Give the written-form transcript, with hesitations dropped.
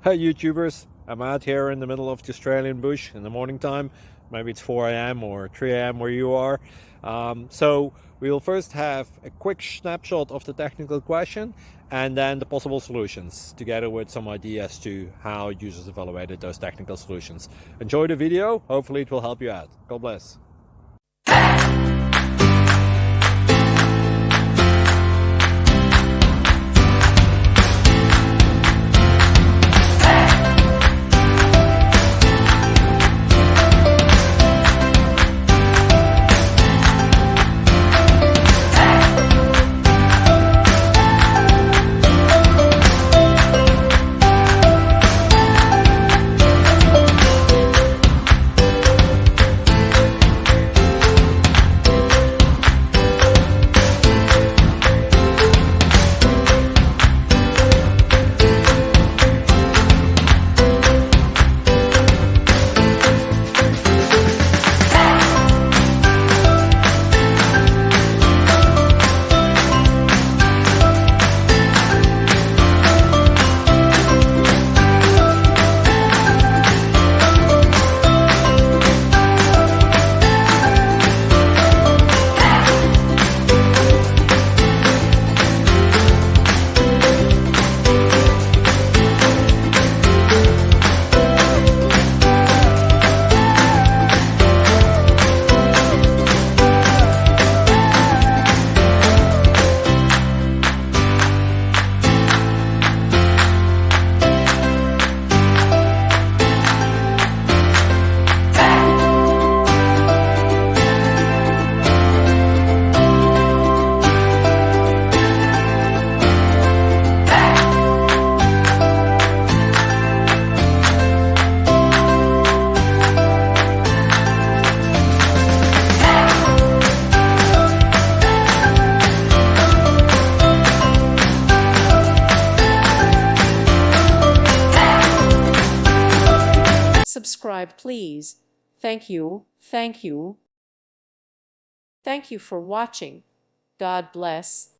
Hey YouTubers, I'm out here in the middle of the Australian bush in the morning time. Maybe it's 4 a.m. or 3 a.m. where you are. So we'll first have a quick snapshot of the technical question and then the possible solutions, together with some ideas to how users evaluated those technical solutions. Enjoy the video, hopefully it will help you out. God bless. Subscribe, please. Thank you. Thank you. Thank you for watching. God bless.